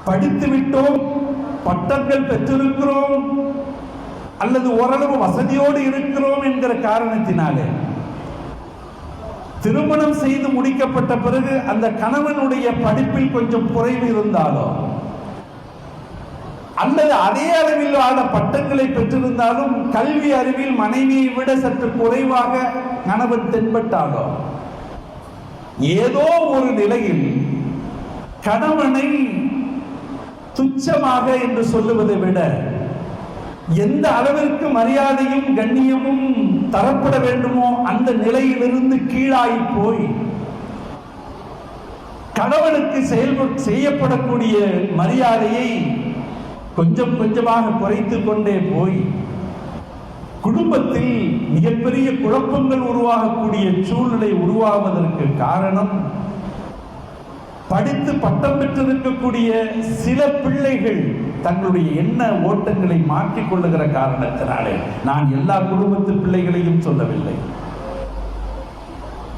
படித்து விட்டோம், பட்டங்கள் பெற்றிருக்கிறோம், அல்லது ஓரளவு வசதியோடு இருக்கிறோம் என்கிற காரணத்தினாலே திருமணம் செய்து முடிக்கப்பட்ட பிறகு அந்த கணவனுடைய படிப்பில் கொஞ்சம் குறைவு இருந்தாலோ அல்லது அதே அளவிலான பட்டங்களை பெற்றிருந்தாலும் கல்வி அறிவில் மனைவியை விட சற்று குறைவாக கணவன் தென்பட்டாலோ ஏதோ ஒரு நிலையில் கணவனை துச்சமாக என்று சொல்லுவதை விட எந்த அளவிற்கு மரியாதையும் கண்ணியமும் தரப்பட வேண்டுமோ அந்த நிலையிலிருந்து கீழாகி போய் கணவனுக்கு செய்யப்படக்கூடிய மரியாதையை கொஞ்சம் கொஞ்சமாக குறைத்துக் கொண்டே போய் குடும்பத்தில் மிகப்பெரிய குழப்பங்கள் உருவாகக்கூடிய சூழ்நிலை உருவாவதற்கு காரணம் படித்து பட்டம் பெற்றிருக்கக்கூடிய சில பிள்ளைகள் தங்களுடைய எண்ண ஓட்டங்களை மாற்றிக் கொள்ளுகிற காரணத்தினாலே. நான் எல்லா குடும்பத்து பிள்ளைகளையும் சொல்லவில்லை.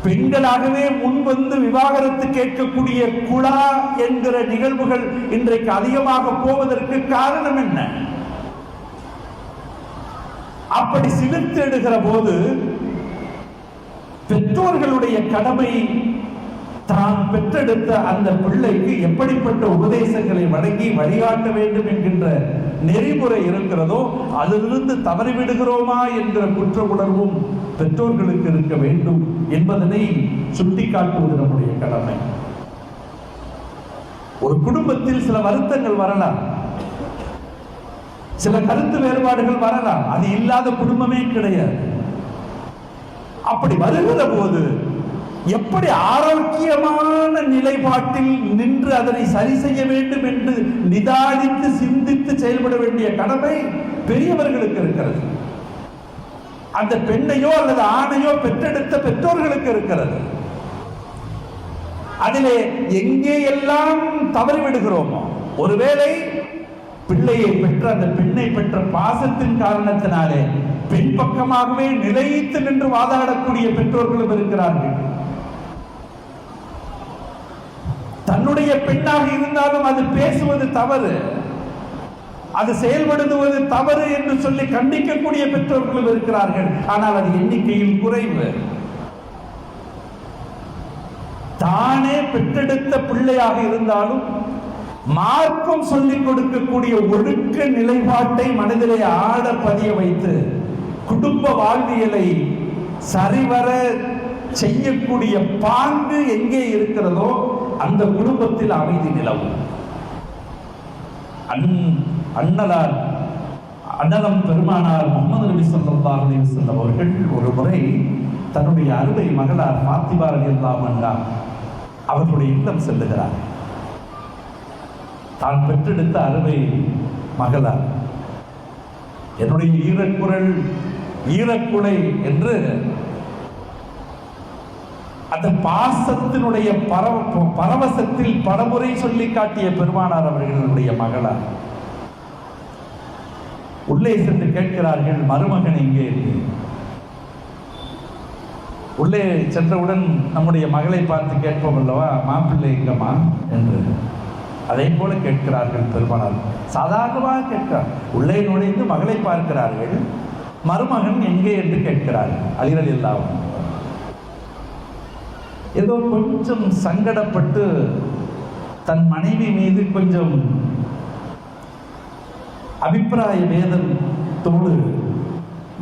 பெண்களாகவே முன்வந்து விவாகரத்து கேட்கக்கூடிய குழா என்கிற நிகழ்வுகள் இன்றைக்கு அதிகமாக போவதற்கு காரணம் என்ன? அப்படி சிலிர்த்தெடுகிற போது பெற்றோர்களுடைய கடமை தான் பெற்றெடுத்த அந்த பிள்ளைக்கு எப்படிப்பட்ட உபதேசங்களை வழங்கி வழிகாட்ட வேண்டும் என்கின்ற நெறிமுறை இருக்கிறதோ அதிலிருந்து தவறிவிடுகிறோமா என்கிற குற்ற உணர்வும் பெற்றோர்களுக்கு இருக்க வேண்டும் என்பதனை சுட்டிக்காட்டுவது நம்முடைய கடமை. ஒரு குடும்பத்தில் சில வருத்தங்கள் வரலாம், சில கருத்து வேறுபாடுகள் வரலாம், அது இல்லாத குடும்பமே கிடையாது. அப்படி வருகிற போது எப்படி ஆரோக்கியமான நிலைப்பாட்டில் நின்று அதனை சரி செய்ய வேண்டும் என்று நிதானித்து சிந்தித்து செயல்பட வேண்டிய கடமை பெரியவர்களுக்கு இருக்கிறது. அந்த பெண்ணையோ அல்லது ஆணையோ பெற்றெடுத்த பெற்றோர்களுக்கு இருக்கிறது. அதிலே எங்கே எல்லாம் தவறிவிடுகிறோமோ, ஒருவேளை பிள்ளையை பெற்ற அந்த பெண்ணை பெற்ற பாசத்தின் காரணத்தினாலே பெண் பக்கமாகவே நிலைத்து நின்று வாதாடக்கூடிய பெற்றோர்களும் இருக்கிறார்கள். தன்னுடைய பெண்ணாக இருந்தாலும் அது பேசுவது தவறு, அது செயல்படுத்துவது தவறு என்று சொல்லி கண்டிக்கக்கூடிய பெற்றோர்களும் இருக்கிறார்கள். ஆனால் அது எண்ணிக்கையில் குறைவு. தானே பெற்றெடுத்த பிள்ளையாக இருந்தாலும் மார்க்கம் சொல்லிக் கொடுக்கக்கூடிய ஒழுக்க நிலைப்பாட்டை மனதிலே ஆட பதிய வைத்து குடும்ப வாழ்வியலை சரிவர செய்யக்கூடிய பாங்கு எங்கே இருக்கிறதோ அந்த குடும்பத்தில் அமைதி நிலவும். அண்ணலம் பெருமானார் முஹம்மது நபி ஸல்லல்லாஹு அலைஹி வஸல்லம் அவர்கள் ஒரு முறை தன்னுடைய அருமை மகளார் ஃபாத்திமா ரலியல்லாஹு அன்ஹா அவர்களுடைய இல்லம் செல்லுகிறார். தான் பெற்றெடுத்த அருமை மகளார், என்னுடைய ஈரக்குரல் ஈரக்குலை என்று அந்த பாசத்தினுடைய பரவசத்தில் பலமுறை சொல்லி காட்டிய பெருமானார் அவர்களுடைய மகளார் உள்ளே சென்று கேட்கிறார்கள், மருமகன் எங்கே இருக்கு? உள்ளே சென்றவுடன் நம்முடைய மகளை பார்த்து கேட்போம் அல்லவா, மாப்பிள்ளை எங்கம்மா என்று. அதே போல கேட்கிறார்கள் பெருமானார். சாதாரணமாக கேட்கிறார். உள்ளே நுழைந்து மகளை பார்க்கிறார்கள், மருமகன் எங்கே என்று கேட்கிறார்கள். அலி ரலியல்லாஹு அன்ஹு ஏதோ கொஞ்சம் சங்கடப்பட்டு தன் மனைவி மீது கொஞ்சம் அபிப்பிராய வேதத்தோடு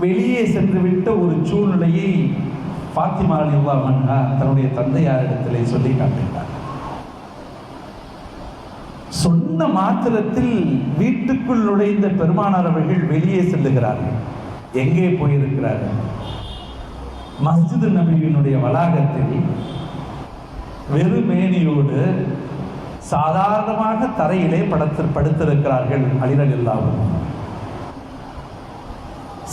வெளியே சென்றுவிட்ட ஒரு சூழ்நிலையை ஃபாத்திமா ரலியல்லாஹு அன்ஹா தன்னுடைய தந்தையாரிடத்திலே சொல்லி காட்டுகிறார். சொன்ன மாத்திரத்தில் வீட்டுக்குள் நுழைந்த பெருமானார் அவர்கள் வெளியே செல்லுகிறார்கள். எங்கே போயிருக்கிறார்கள்? மஸ்ஜிது நபியினுடைய வளாகத்தில் வெறுமேனியோடு சாதாரணமாக தரையிலே படுத்திருக்கிறார்கள் அலி ரலியல்லாஹு அன்ஹு.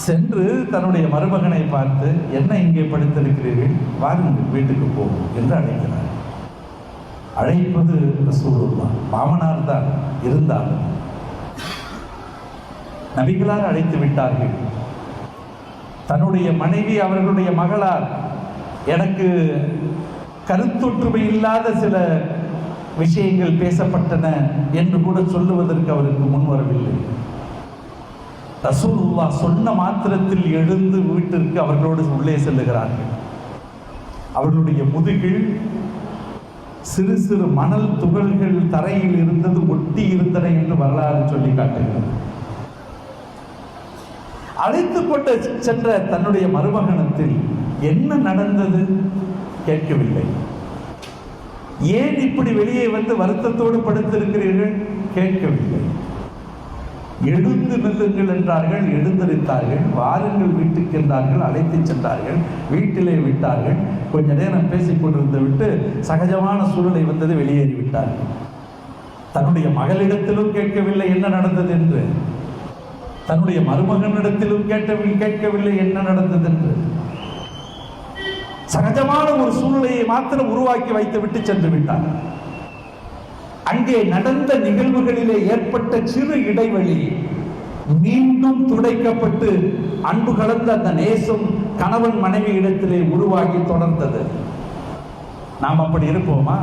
சென்று தன்னுடைய மருமகனை பார்த்து, என்ன இங்கே படுத்திருக்கிறீர்கள், வாருங்கள் வீட்டுக்கு போவோம் என்று அழைக்கிறார். அழைப்பது ரசூலுல்லாஹ், மாமனார் தான் இருந்தாலும் நபிகளார் அழைத்து விட்டார்கள். தன்னுடைய மனைவி அவர்களுடைய மகளார் எனக்கு கருத்தொற்றுமை இல்லாத சில விஷயங்கள் பேசப்பட்டன என்று கூட சொல்லுவதற்கு அவருக்கு முன்வரவில்லை. ரசூலுல்லாஹ் சொன்ன மாத்திரத்தில் எழுந்து வீட்டிற்கு அவர்களோடு உள்ளே செல்லுகிறார்கள். அவர்களுடைய முதுகில் சிறு சிறு மணல் துகள்கள் தரையில் இருந்தது, ஒட்டி இருந்தன என்று வரலாறு சொல்லி காட்டுகிறது. அழைத்துக் கொண்டு சென்ற தன்னுடைய மருமகனத்தில் என்ன நடந்தது கேட்கவில்லை. ஏன் இப்படி வெளியே வந்து வருத்தத்தோடு படுத்திருக்கிறீர்கள் கேட்கவில்லை. எழுந்து நில்லுங்கள் என்றார்கள், எழுந்திருத்தார்கள். வாருங்கள் வீட்டுக்கு என்றார்கள், அழைத்து சென்றார்கள். வீட்டிலே விட்டார்கள். கொஞ்ச நேரம் பேசிக் கொண்டிருந்து விட்டு சகஜமான சூழலை வந்தது, வெளியேறி விட்டார்கள். தன்னுடைய மகளிடத்திலும் கேட்கவில்லை என்ன நடந்தது என்று, தன்னுடைய மருமகனிடத்திலும் கேட்கவில்லை என்ன நடந்தது என்று. சகஜமான ஒரு சூழ்நிலையை மாத்திரம் உருவாக்கி வைத்து விட்டு சென்று விட்டார். அங்கே நடந்த நிகழ்வுகளிலே ஏற்பட்ட சிறு இடைவெளி மீண்டும் துடைக்கப்பட்டு அன்பு கலந்த அந்த நேசம் கணவன் மனைவி இடத்திலே உருவாகி தொடர்ந்தது. நாம் அப்படி இருப்போமா?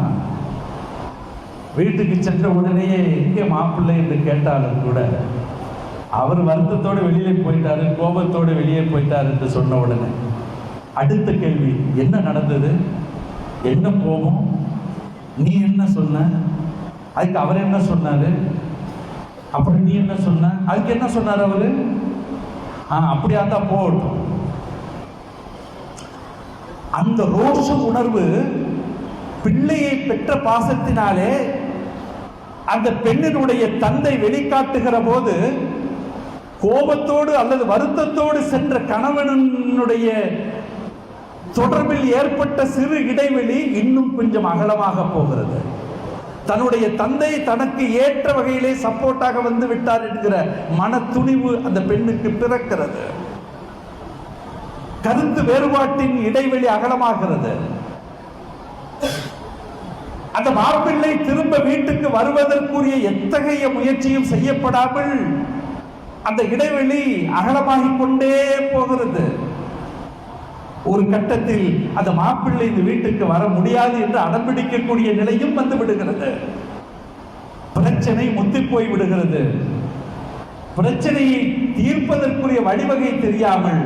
வீட்டுக்கு சென்ற உடனேயே எங்கே மாப்பிள்ளை என்று கேட்டாலும் கூட அவர் வருத்தத்தோடு வெளியே போயிட்டாரு, கோபத்தோடு வெளியே போயிட்டார் என்று சொன்ன உடனே அடுத்த கேள்வி, என்ன நடந்தது, என்ன கோபம், நீ என்ன சொன்ன, அதுக்கு அவர் என்ன சொன்னாரு, அப்புறம் நீ என்ன சொன்ன, அதுக்கு என்ன சொன்னார் அவரு, அப்படியா தான் போகட்டும். அந்த ரோஷ உணர்வு பிள்ளையை பெற்ற பாசத்தினாலே அந்த பெண்ணினுடைய தந்தை வெளிக்காட்டுகிற போது கோபத்தோடு அல்லது வருத்தத்தோடு சென்ற கணவனுடைய தொடர்பில் ஏற்பட்ட சிறு இடைவெளி இன்னும் கொஞ்சம் அகலமாக போகிறது. தன்னுடைய தந்தை தனக்கு ஏற்ற வகையிலே சப்போர்ட்டாக வந்து விட்டார் என்கிற மன துணிவு அந்த பெண்ணுக்கு பிறக்கிறது. கருத்து வேறுபாட்டின் இடைவெளி அகலமாகிறது. அந்த மாப்பிள்ளை திரும்ப வீட்டுக்கு வருவதற்குரிய எத்தகைய முயற்சியும் செய்யப்படாமல் அந்த இடைவெளி அகலமாகிக் கொண்டே போகிறது. ஒரு கட்டத்தில் அந்த மாப்பிள்ளை இந்த வீட்டுக்கு வர முடியாது என்று அடம்பிடிக்கக்கூடிய நிலையும் வந்து விடுகிறது. பிரச்சனை முத்தி போய் விடுகிறது. பிரச்சனையை தீர்ப்பதற்குரிய வழிவகை தெரியாமல்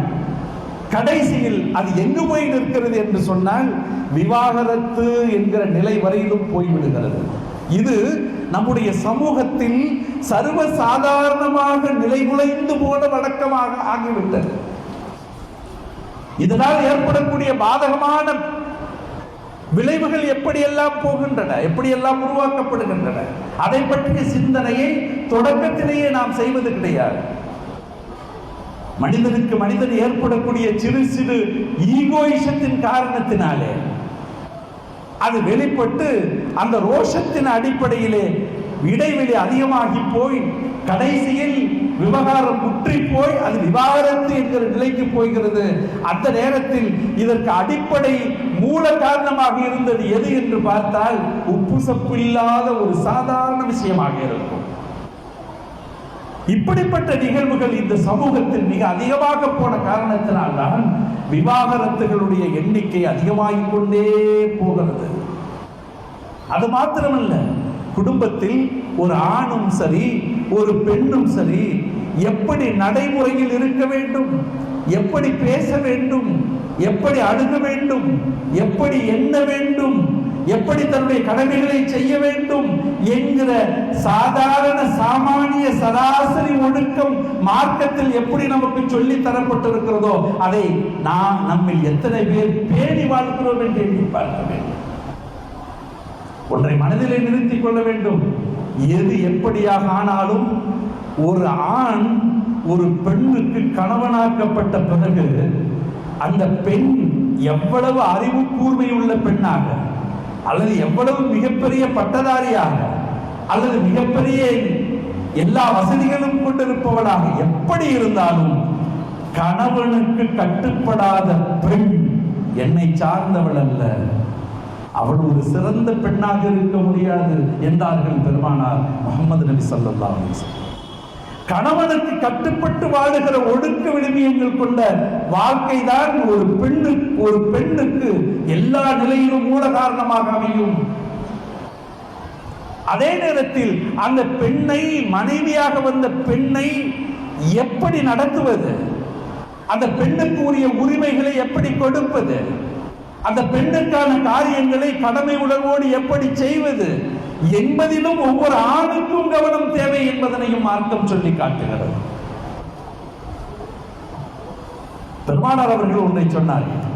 கடைசியில் அது எங்கு போய் நிற்கிறது என்று சொன்னால் விவாகரத்து என்கிற நிலை வரையிலும் போய்விடுகிறது. இது நம்முடைய சமூகத்தில் சர்வசாதாரணமாக நிலைகுலைந்து போன வழக்கமாக ஆகிவிட்டது. இதனால் ஏற்படக்கூடிய பாதகமான விளைவுகள் எப்படியெல்லாம் போகின்றன, எப்படியெல்லாம் உருவாக்கப்படுகின்றன, அதை பற்றிய சிந்தனையை தொடக்கத்திலேயே நாம் செய்வது கிடையாது. மனிதனுக்கு மனிதன் ஏற்படக்கூடிய சிறு சிறு ஈகோயிசத்தின் காரணத்தினாலே அது வெளிப்பட்டு அந்த ரோஷத்தின் அடிப்படையிலே இடைவெளி அதிகமாகி போய் கடைசியில் விவகாரம் முற்றி போய் அது விவாகரத்து என்கிற நிலைக்கு போகிறது. அந்த நேரத்தில் இதற்கு அடிப்படை மூல காரணமாக இருந்தது எது என்று பார்த்தால் உப்பு சப்பு இல்லாத ஒரு சாதாரண விஷயமாக இருக்கும். இப்படிப்பட்ட நிகழ்வுகள் இந்த சமூகத்தில் மிக அதிகமாக போன காரணத்தினால் தான் விவாகரத்துகளுடைய எண்ணிக்கை அதிகமாகிக் கொண்டே போகிறது. அது மாத்திரமல்ல, குடும்பத்தில் ஒரு ஆணும் சரி ஒரு பெண்ணும் சரி எப்படி நடைமுறையில் இருக்க வேண்டும், எப்படி பேச வேண்டும், எப்படி அணுக வேண்டும், எப்படி எண்ண வேண்டும், எப்படி தன்னுடைய கடமைகளை செய்ய வேண்டும் என்கிற சாதாரண சாமானிய சராசரி ஒழுக்கம் மார்க்கத்தில் எப்படி நமக்கு சொல்லி தரப்பட்டிருக்கிறதோ அதை நாம் நம்மில் எத்தனை பேர் பேணி வாழ்கிறோம் என்று எண்ணி பார்க்க வேண்டும். ஒன்றை மனதிலே நிறுத்திக் கொள்ள வேண்டும். எது எப்படியாக ஆனாலும் ஒரு ஆண் ஒரு பெண்ணுக்கு கணவனாக்கப்பட்ட பிறகு அந்த பெண் எவ்வளவு அறிவு கூர்மை உள்ள பெண்ணாக அல்லது எவ்வளவு மிகப்பெரிய பட்டதாரியாக அல்லது மிகப்பெரிய எல்லா வசதிகளும் கொண்டிருப்பவளாக எப்படி இருந்தாலும் கணவனுக்கு கட்டுப்படாத பெண் என்னை சார்ந்தவள் அல்ல, அவள் ஒரு சிறந்த பெண்ணாக இருக்க முடியாது என்றார்கள் பெருமானார் முஹம்மது நபி ஸல்லல்லாஹு அலைஹி வஸல்லம். கணவனுக்கு கட்டுப்பட்டு வாழுகிற ஒடுக்க விழுமியங்கள் கொண்ட வாழ்க்கை தான் ஒரு பெண்ணுக்கு எல்லா நிலையிலும் மூல காரணமாக அமையும். அதே நேரத்தில் அந்த பெண்ணை, மனைவியாக வந்த பெண்ணை எப்படி நடத்துவது, அந்த பெண்ணுக்கு உரிய உரிமைகளை எப்படி கொடுப்பது, அந்த பெண்ணுக்கான காரியங்களை கடமை உணர்வோடு எப்படி செய்வது என்பதிலும் ஒவ்வொரு ஆணுக்கும் கவனம் தேவை என்பதனையும் மார்க்கம் சொல்லி காட்டுகிறது. பெருமானார் அவர்கள் ஒன்றை சொன்னார்கள்.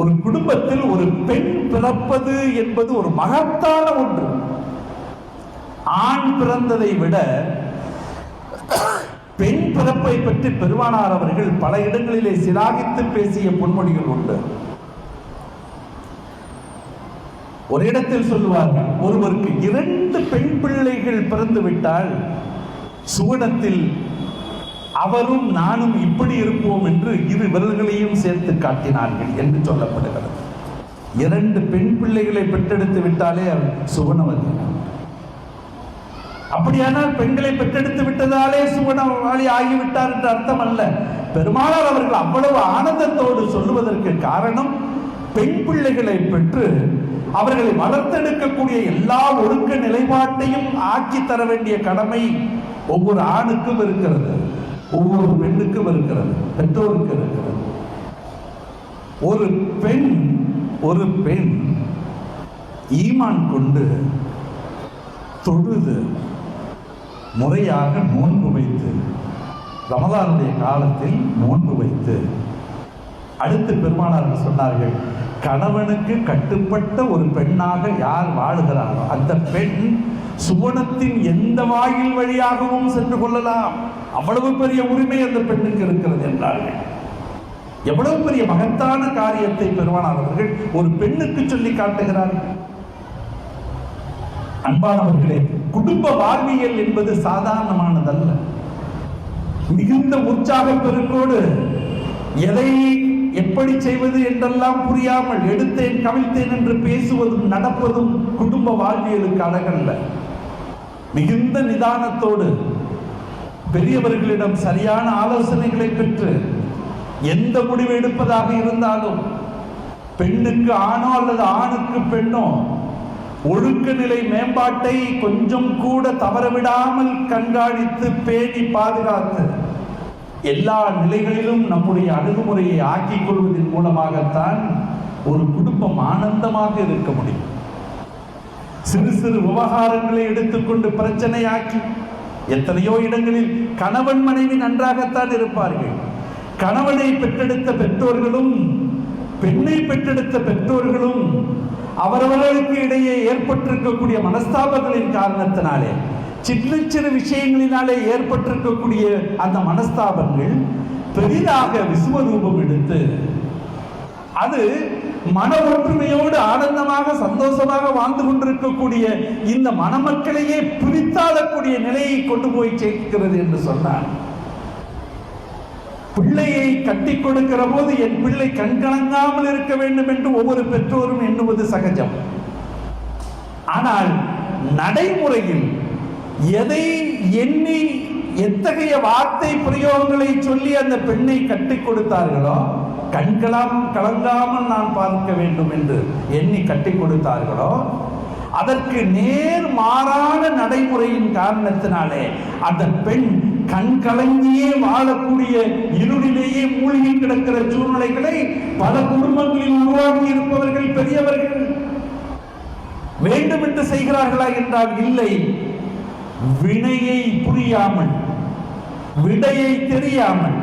ஒரு குடும்பத்தில் ஒரு பெண் பிறப்பது என்பது ஒரு மகத்தான ஒன்று. ஆண் பிறந்ததை விட பெண் பிறப்பை பற்றி பெருமானார் அவர்கள் பல இடங்களிலே சிலாகித்து பேசிய பொன்மொழிகள் உண்டு. ஒரு இடத்தில் சொல்லுவார்கள், ஒருவருக்கு 2 பெண் பிள்ளைகள் பிறந்து விட்டால் சுவனத்தில் அவரும் நானும் இப்படி இருப்போம் என்று 2 விரல்களையும் சேர்த்து காட்டினார்கள் என்று சொல்லப்படுகிறது. 2 பெண் பிள்ளைகளை பெற்றெடுத்து விட்டாலே சுவனவதி. அப்படியானால் பெண்களை பெற்றெடுத்து விட்டதாலே சுவனவாளி ஆகிவிட்டார் என்று அர்த்தம் அல்ல. பெருமானார் அவர்கள் அவ்வளவு ஆனந்தத்தோடு சொல்லுவதற்கு காரணம், பெண் பிள்ளைகளை பெற்று அவர்களை வளர்த்தெடுக்கக்கூடிய எல்லா ஒழுக்க நிலைப்பாட்டையும் ஆக்கி தர வேண்டிய கடமை ஒவ்வொரு ஆணுக்கும் இருக்கிறது, ஒவ்வொரு பெண்ணுக்கும் இருக்கிறது, பெற்றோருக்கு இருக்கிறது. ஒரு பெண் ஈமான் கொண்டு தொழுது முறையாக நோன்பு வைத்து, ரமலானுடைய காலத்தில் நோன்பு வைத்து, அடுத்து பெருமானார்கள் சொன்னார்கள், கணவனுக்கு கட்டுப்பட்ட ஒரு பெண்ணாக யார் வாழுகிறாரோ அந்த பெண் சுவனத்தின் எந்த வாயில் வழியாகவும் சென்று கொள்ளலாம். அவ்வளவு பெரிய உரிமை அந்த பெண்ணுக்கு இருக்கிறது என்றார்கள். எவ்வளவு பெரிய மகத்தான காரியத்தை பெருமானார் அவர்கள் ஒரு பெண்ணுக்கு சொல்லி காட்டுகிறார்கள். அன்பானவர்களே, குடும்ப வாழ்வியல் என்பது சாதாரணமானதல்ல. மிகுந்த உற்சாக பெருங்கோடு எதை எப்படி செய்வது என்றெல்லாம் புரியாமல் எடுத்தேன் கவிழ்த்தேன் என்று பேசுவதும் நடப்பதும் குடும்ப வாழ்வியலுக்கு அழகல்ல. மிகுந்த நிதானத்தோடு பெரியவர்களிடம் சரியான ஆலோசனைகளை பெற்று எந்த முடிவு எடுப்பதாக இருந்தாலும், பெண்ணுக்கு ஆணோ அல்லது ஆணுக்கு பெண்ணோ, ஒழுக்க நிலை மேம்பாட்டை கொஞ்சம் கூட தவறவிடாமல் கண்காணித்து பேணி பாதுகாத்து எல்லா நிலைகளிலும் நம்முடைய அணுகுமுறையை ஆக்கிக் கொள்வதன் மூலமாகத்தான் ஒரு குடும்பம் ஆனந்தமாக இருக்க முடியும். சிறு சிறு விவகாரங்களை எடுத்துக்கொண்டு பிரச்சனையாக்கி, எத்தனையோ இடங்களில் கணவன் மனைவி நன்றாகத்தான் இருப்பார்கள். கணவனை பெற்றெடுத்த பெற்றோர்களும் பெண்ணை பெற்றெடுத்த பெற்றோர்களும் அவரவர்களுக்கு இடையே ஏற்பட்டிருக்கக்கூடிய மனஸ்தாபங்களின் காரணத்தினாலே, சின்ன சிறு விஷயங்களினாலே ஏற்பட்டிருக்கக்கூடிய அந்த மனஸ்தாபங்கள் பெரிதாக விஸ்வரூபம் எடுத்து அது மன ஒற்றுமையோடு ஆனந்தமாக சந்தோஷமாக வாழ்ந்து கொண்டிருக்கக்கூடிய இந்த மணமக்களையே பிரித்தாளக்கூடிய நிலையை கொண்டு போய் சேர்க்கிறது என்று சொன்னார். பிள்ளையை கட்டி கொடுக்கிற போது என் பிள்ளை கண்கலங்காமல் இருக்க வேண்டும் என்று ஒவ்வொரு பெற்றோரும் எண்ணுவது சகஜம். ஆனால் நடைமுறையில் எதை எண்ணி எத்தகைய வார்த்தை பிரயோகங்களை சொல்லி அந்த பெண்ணை கட்டி கொடுத்தார்களோ, கலங்காமல் நான் பார்க்க வேண்டும் என்று எண்ணி கட்டி கொடுத்தார்களோ, அதற்கு நேர் மாறான நடைமுறையின் காரணத்தினாலே அந்த பெண் கண் கலங்கியே வாழக்கூடிய இருளிலேயே மூழ்கி கிடக்கிற சூழ்நிலைகளை பல குடும்பங்களில் உருவாக்கி இருப்பவர்கள் பெரியவர்கள். வேண்டும் என்று செய்கிறார்களா என்றால் இல்லை. வினையை புரியாமல், விடையை தெரியாமல்,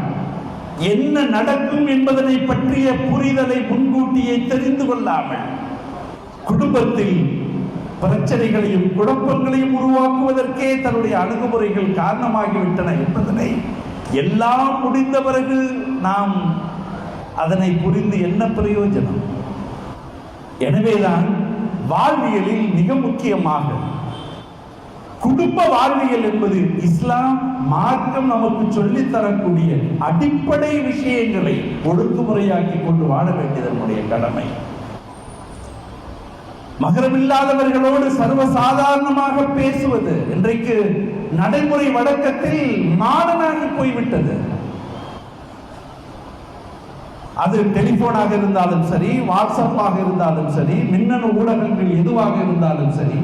என்ன நடக்கும் என்பதனை பற்றிய புரிதலை முன்கூட்டியே தெரிந்து கொள்ளாமல் குடும்பத்தில் பிரச்சனைகளையும் குழப்பங்களையும் உருவாக்குவதற்கே தன்னுடைய அணுகுமுறைகள் காரணமாகிவிட்டன என்பதனை எல்லாம் முடிந்த பிறகு நாம் அதனை புரிந்து என்ன பிரயோஜனம்? எனவேதான் வாழ்வியலில் மிக முக்கியமாக குடும்ப வாழ்வியல் என்பது இஸ்லாம் மார்க்கம் நமக்கு சொல்லித் தரக்கூடிய அடிப்படை விஷயங்களை ஒழுங்குமுறையாக்கி கொண்டு வாழ வேண்டியது நம்முடைய கடமை. மகரமில்லாதவர்களோடு சர்வசாதாரணமாக பேசுவது இன்றைக்கு நடைமுறை வழக்கத்தில் மாடனாகி போய்விட்டது. அது டெலிபோனாக இருந்தாலும் சரி, வாட்ஸ்அப்பாக இருந்தாலும் சரி, மின்னணு ஊடகங்கள் எதுவாக இருந்தாலும் சரி,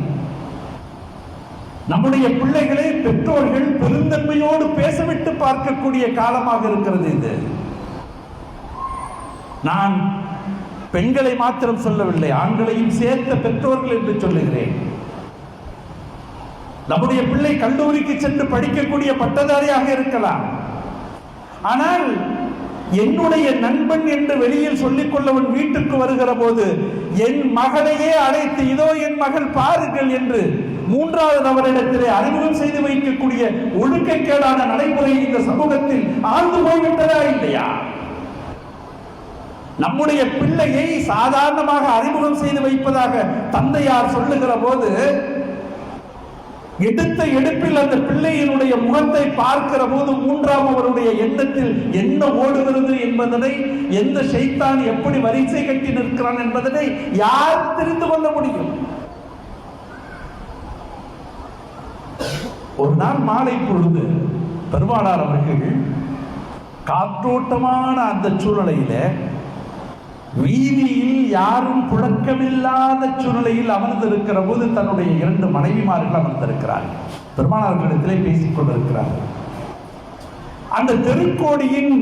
நம்முடைய பிள்ளைகளை பெற்றோர்கள் பெருந்தன்மையோடு பேசவிட்டு பார்க்கக்கூடிய காலமாக இருக்கிறது இது. நான் பெண்களை மாத்திரம் சொல்லவில்லை, ஆண்களையும் சேர்த்த பெற்றோர்கள் என்று சொல்லுகிறேன். நம்முடைய பிள்ளை கல்லூரிக்கு சென்று படிக்கக்கூடிய பட்டதாரியாக இருக்கலாம். ஆனால் என்னுடைய நண்பன் என்று வெளியில் சொல்லிக் கொள்ளவன் வீட்டுக்கு வருகிற போது என் மகளையே அழைத்து, இதோ என் மகள் பாருங்கள் என்று மூன்றாவது நபரிடத்திலே அறிமுகம் செய்து வைக்கக்கூடிய ஒழுக்கக்கேடான நடைமுறை இந்த சமூகத்தில் ஆழ்ந்து போய்விட்டதா இல்லையா? நம்முடைய பிள்ளையை சாதாரணமாக அறிமுகம் செய்து வைப்பதாக தந்தையார் சொல்லுகிற போது எடுத்த எடுப்பில் அந்த பிள்ளையினுடைய முகத்தை பார்க்கிற போது மூன்றாம் அவருடைய எண்ணத்தில் என்ன ஓடுகிறது என்பதனை, எந்த ஷைத்தான் எப்படி வரிசை கட்டி நிற்கிறான் என்பதனை யார் தெரிந்து கொள்ள முடியும்? ஒரு நாள் மாலை பொழுது பெருமானார் அவர்கள் காற்றோட்டமான அந்த சூழ்நிலையில, வீதியில் யாரும் புழக்கமில்லாத சூழ்நிலையில் அமர்ந்திருக்கிற போது தன்னுடைய 2 மனைவிமார்கள் அமர்ந்திருக்கிறார்கள். பெருமானார்களிடத்திலே பேசிக் கொண்டிருக்கிறார்கள். அந்த தெருக்கோடியின்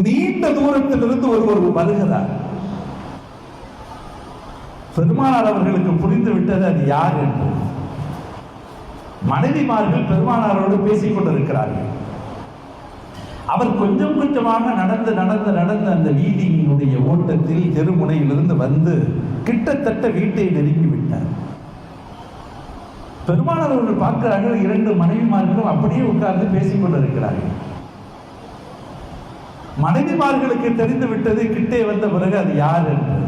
நீண்ட தூரத்திலிருந்து ஒருவர் வருகிறார். பெருமானார் அவர்களுக்கு புரிந்து விட்டது அது யார் என்று. மனைவிமார்கள் பெருமானாரோடு பேசிக் கொண்டிருக்கிறார்கள். அவர் கொஞ்சம் கொஞ்சமாக நடந்து நடந்து நடந்து அந்த வீதியினுடைய ஓட்டத்தில் தெருமுனையிலிருந்து வந்து கிட்டத்தட்ட வீட்டை நெருங்கி விட்டார். பெருமானார் அவர்கள் பார்க்கிறார்கள், 2 மனைவிமார்களும் அப்படியே உட்கார்ந்து பேசிக் கொண்டிருக்கிறார்கள். மனைவிமார்களுக்கு தெரிந்து விட்டது கிட்டே வந்த பிறகு அது யார் என்று.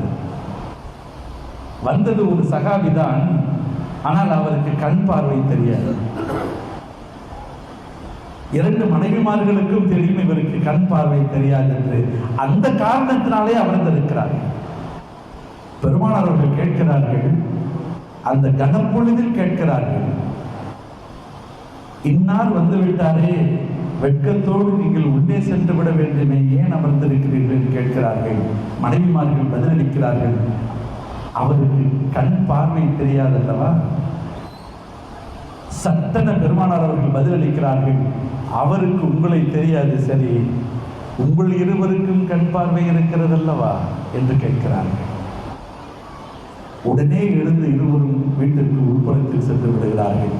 வந்தது ஒரு சகாபிதான், ஆனால் அவருக்கு கண் பார்வை தெரியாது. 2 மனைவிமார்களுக்கும் தெரியும் இவருக்கு கண் பார்வை தெரியாது என்று. அந்த காரணத்தினாலே அமர்ந்திருக்கிறார்கள். பெருமானார் அவர்கள் கேட்கிறார்கள், அந்த கனப்பொழுதில் கேட்கிறார்கள், இன்னார் வந்து விட்டாரே, வெட்கத்தோடு நீங்கள் உள்ளே சென்று விட வேண்டுமே, ஏன் அமர்ந்திருக்கிறீர்கள் என்று கேட்கிறார்கள். மனைவிமார்கள் பதிலளிக்கிறார்கள், அவருக்கு கண் பார்வை தெரியாதல்லவா? சட்டன பெருமானார் அவர்கள் பதிலளிக்கிறார்கள், அவருக்கு உங்களை தெரியாது, சரி, உங்கள் இருவருக்கும் கண் பார்வை இருக்கிறது அல்லவா என்று கேட்கிறார்கள். உடனே எழுந்து இருவரும் வீட்டிற்கு உட்புறத்தில் சென்று விடுகிறார்கள்.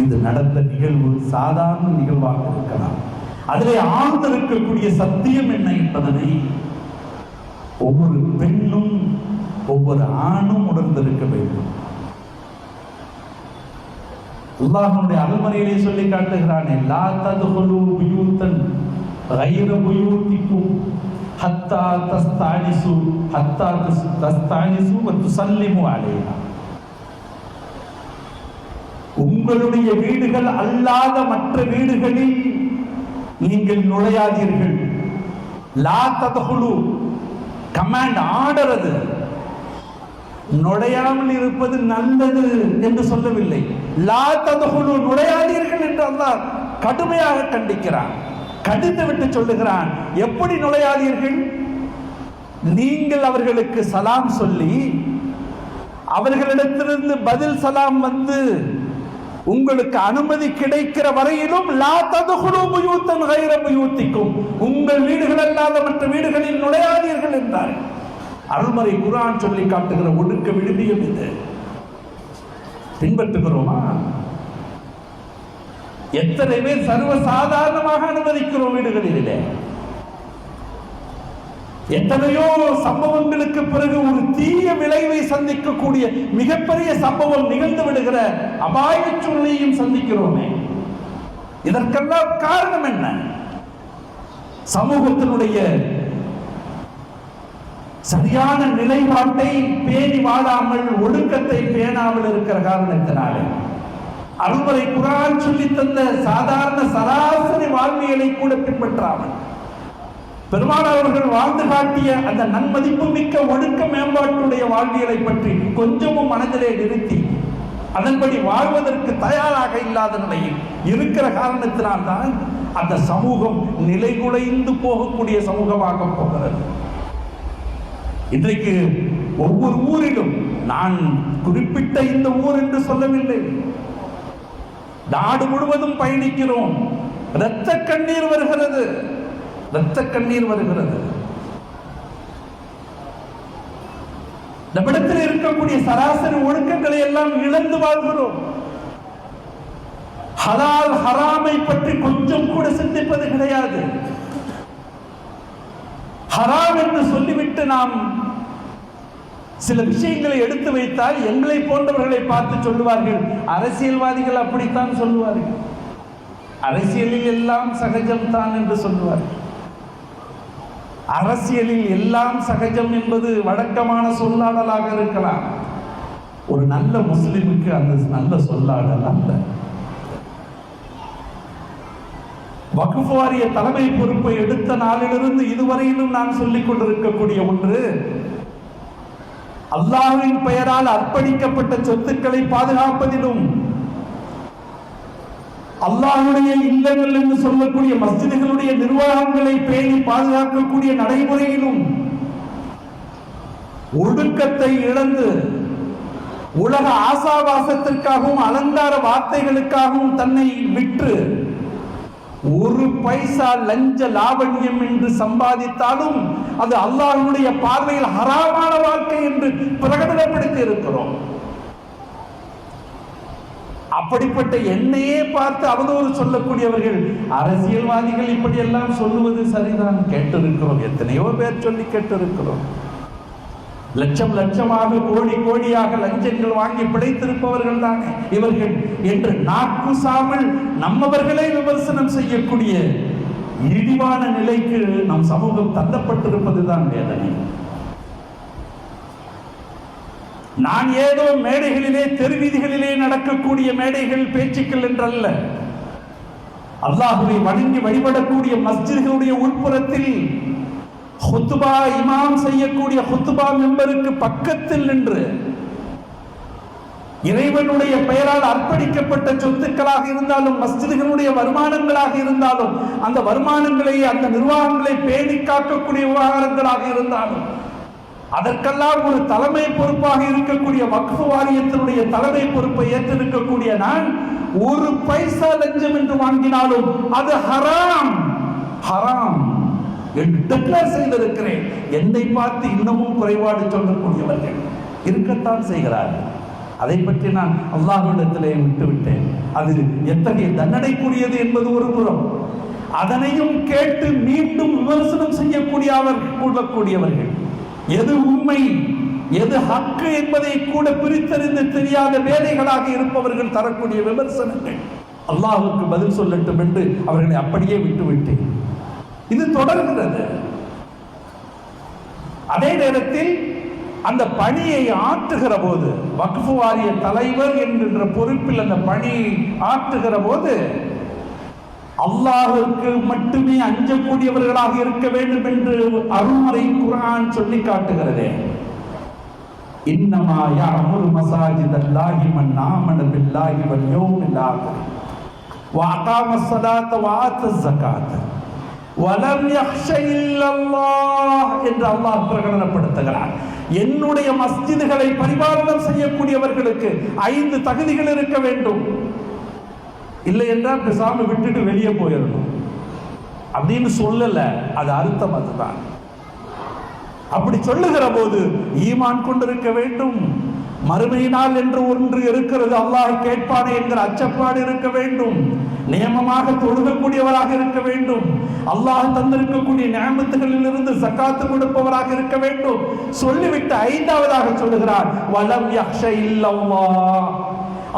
இது நடந்த நிகழ்வு சாதாரண நிகழ்வாக இருக்கலாம். அதிலே ஆழ்ந்திருக்கக்கூடிய சத்தியம் என்ன என்பதனை ஒவ்வொரு பெண்ணும் ஒவ்வொரு ஆணும் உணர்ந்திருக்க வேண்டும். அல்லாஹ்வுடைய அல்மறையிலே சொல்லி காட்டுகிறானே, லா தத்ஹுலு புயூத்தன் கைர புயூத்திக்கும் ஹத்தா தஸ்தானிசு வ துஸல்லிமு அலைஹா. உங்களுடைய வீடுகள் அல்லாத மற்ற வீடுகளில் நீங்கள் நுழையாதீர்கள். லா தத்ஹுலு கமாண்ட், ஆர்டர். அது நுழையாமல் இருப்பது நல்லது என்று சொல்லவில்லை. லா தத்ஹுலு, நுழையாதீர்கள் என்று அல்லாஹ் கடுமையாக கண்டிக்கிறான், கடிந்து விட்டு சொல்லுகிறான். எப்படி நுழையாதீர்கள்? நீங்கள் அவர்களுக்கு சலாம் சொல்லி அவர்களிடத்திலிருந்து பதில் சலாம் வந்து உங்களுக்கு அனுமதி கிடைக்கிற வரையிலும் லா தத்ஹுலு புயூத்தன் கைர புயூத்திக்கும், உங்கள் வீடுகள் அல்லாத மற்ற வீடுகளில் நுழையாதீர்கள் என்றார். அருள்மறை குர்ஆன் சொல்லி காட்டுகிற ஒடுக்க விடுதியம் இது. பின்பற்றுகிறோமா? எத்தனை பேர் சர்வசாதாரணமாக அனுமதிக்கிறோம் வீடுகளிலே? எத்தனையோ சம்பவங்களுக்கு பிறகு ஒரு தீய விளைவை சந்திக்கக்கூடிய மிகப்பெரிய சம்பவம் நிகழ்ந்து விடுகிற அபாய சூழ்நிலையும் சந்திக்கிறோமே. இதற்கெல்லாம் காரணம் என்ன? சமூகத்தினுடைய சரியான நிலைப்பாட்டை பேணி வாழாமல், ஒழுக்கத்தை பேணாமல் இருக்கிற காரணத்தினாலே, அருள்மறை குர்ஆன் சொல்லி தந்த சாதாரண சராசரி வாழ்வியலை கூட பின்பற்றாமல், பெருமானார் அவர்கள் வாழ்ந்து காட்டிய அந்த நன்மதிப்பு மிக்க ஒழுக்க மேம்பாட்டுடைய வாழ்வியலை பற்றி கொஞ்சமும் மனதிலே நிறுத்தி அதன்படி வாழ்வதற்கு தயாராக இல்லாத நிலையில் இருக்கிற காரணத்தினால்தான் அந்த சமூகம் நிலைகுலைந்து போகக்கூடிய சமூகமாக போகிறது. இன்றைக்கு ஒவ்வொரு ஊரிலும், நான் குறிப்பிட்ட இந்த ஊர் என்று சொல்லவில்லை, நாடு முழுவதும் பயணிக்கிறோம், இரத்த கண்ணீர் வருகிறது, இரத்த கண்ணீர் வருகிறது. நம்மிடத்தில் இருக்கக்கூடிய சராசரி ஒழுக்கங்களை எல்லாம் இழந்து வாழ்கிறோம். ஹலால் ஹராமை பற்றி கொஞ்சம் கூட சிந்திப்பது கிடையாது. ஹராம் என்று சொல்லிவிட்டு நாம் சில விஷயங்களை எடுத்து வைத்தால் எங்களை போன்றவர்களை பார்த்து சொல்லுவார்கள், அரசியல்வாதிகள் அப்படித்தான் சொல்லுவார்கள், அரசியலில் எல்லாம் சகஜம் தான் என்று சொல்லுவார்கள். அரசியலில் எல்லாம் சகஜம் என்பது வழக்கமான சொல்லாடலாக இருக்கலாம். ஒரு நல்ல முஸ்லிமுக்கு அந்த நல்ல சொல்லாடல் அல்ல. வக்ஃப் வாரிய தலைமை பொறுப்பை எடுத்த நாளிலிருந்து இதுவரையிலும் நான் சொல்லிக் கொண்டிருக்கக்கூடிய ஒன்று, அல்லாஹ்வின் பெயரால் அர்ப்பணிக்கப்பட்ட சொத்துக்களை பாதுகாப்பதிலும், அல்லாஹ்வுடைய இல்லங்கள் என்று சொல்லக்கூடிய மஸ்ஜிதுகளுடைய நிர்வாகங்களை பேணி பாதுகாக்கக்கூடிய நடைமுறையிலும் ஒழுக்கத்தை இழந்து உலக ஆசாபாசத்திற்காகவும் அலங்கார வார்த்தைகளுக்காகவும் தன்னை விற்று ஒரு பைசா லஞ்ச லாவண்யம் என்று சம்பாதித்தாலும் அது அல்லாஹ்வுடைய பார்வையில் ஹராமான வாழ்க்கை என்று பிரகடனப்படுத்தி இருக்கிறோம். அப்படிப்பட்ட என்னையே பார்த்து அவதூறு சொல்லக்கூடியவர்கள், அரசியல்வாதிகள் இப்படியெல்லாம் சொல்லுவது சரிதான், கேட்டிருக்கிறோம், எத்தனையோ பேர் சொல்லி கேட்டிருக்கிறோம். லட்சம் லட்சமாக கோடி கோடியாக லஞ்சங்கள் வாங்கி பிழைத்திருப்பவர்கள் தானே இவர்கள் என்று நாக்குசாமல் நம்மவர்களே விமர்சனம் செய்யக்கூடிய இழிவான நிலைக்கு நம் சமூகம் தள்ளப்பட்டிருப்பதுதான் வேதனை. நான் ஏதோ மேடைகளிலே தெருவீதிகளிலே நடக்கக்கூடிய மேடைகள் பேச்சுக்கள் என்றல்ல, அல்லாஹ்வை வணங்கி வழிபடக்கூடிய மஸ்ஜிதுகளுடைய உட்புறத்தில் ஹுத்பா இமாம் செய்யக்கூடிய ஹுத்பா மெம்பருக்கு பக்கத்தில் நின்று இறைவனுடைய பெயரால் அர்ப்பணிக்கப்பட்ட சொத்துக்களாக இருந்தாலும் மஸ்ஜிதுகளுடைய வருமானங்களாக இருந்தாலும் அந்த வருமானங்களை அந்த நிர்வாகங்களை பேணி காக்கக்கூடிய விவகாரங்களாக இருந்தாலும் அதற்கெல்லாம் ஒரு தலைமை பொறுப்பாக இருக்கக்கூடிய வக்ஃப் வாரியத்தினுடைய தலைமை பொறுப்பை ஏற்றிருக்கக்கூடிய நான் ஒரு பைசா லஞ்சம் என்று வாங்கினாலும் அது ஹராம் ஹராம் என்று டிக்ளேர் செய்திருக்கிறேன். என்னை பார்த்து இன்னமும் குறைபாடு சொல்லக்கூடியவர்கள் இருக்கத்தான் செய்கிறார்கள். அதை பற்றி நான் அல்லாஹ்விடத்திலே விட்டுவிட்டேன். அது எத்தகைய தண்டனைக்குரியது என்பது ஒரு புறம், அதனையும் கேட்டு மீண்டும் விமர்சனம் செய்யக்கூடியவர்கள் எது உண்மை எது ஹக்கு என்பதை கூட பிரித்தறிந்து தெரியாத வேலைகளாக இருப்பவர்கள் தரக்கூடிய விமர்சனங்கள் அல்லாஹ்வுக்கு பதில் சொல்லட்டும் என்று அவர்களை அப்படியே விட்டுவிட்டேன். இது தொடர்கிறது. அதே நேரத்தில் அந்த பணியை ஆற்றுகிற போது வக்ஃப் வாரிய தலைவர் என்கின்ற பொறுப்பில் அந்த பணியை ஆற்றுகிற போது அல்லாஹ்வுக்கு மட்டுமே அஞ்சக்கூடியவர்களாக இருக்க வேண்டும் என்று அருள்மறை குர்ஆன் சொல்லி காட்டுகிறது. இன்னமா யஅமுரு மஸாஜிதல்லாஹி மன் ஆமன பில்லாஹி வல் யௌமில் ஆகிர் வ அகாமஸ் ஸலாத்த வ ஆத்தஸ் ஸகாத் வலம் யக்ஷ இல்லல்லாஹ் என்று அல்லாஹ் பிரகடனப்படுத்துகிறார். என்னுடைய மஸ்ஜிதுகளை பரிபாலனம் செய்யக்கூடியவர்களுக்கு 5 தகுதிகள் இருக்க வேண்டும். இல்லை என்றால் பேசாம விட்டுட்டு வெளியே போயிடணும் அப்படின்னு சொல்லல. அது அர்த்தம் அதுதான். அப்படி சொல்லுகிற போது ஈமான் கொண்டிருக்க வேண்டும், மறுமை நாள் என்று ஒன்று இருக்கிறது, அல்லாஹ் கேட்பானே என்கிற அச்சப்பாடு இருக்க வேண்டும், நியமமாக தொழுகக்கூடியவராக இருக்க வேண்டும், அல்லாஹ் தந்திருக்கக்கூடிய நியமத்துகளில் இருந்து சக்காத்து கொடுப்பவராக இருக்க வேண்டும். சொல்லிவிட்டு 5வதாக சொல்லுகிறார், வலம் யக்ஷ இல்லல்லாஹ்,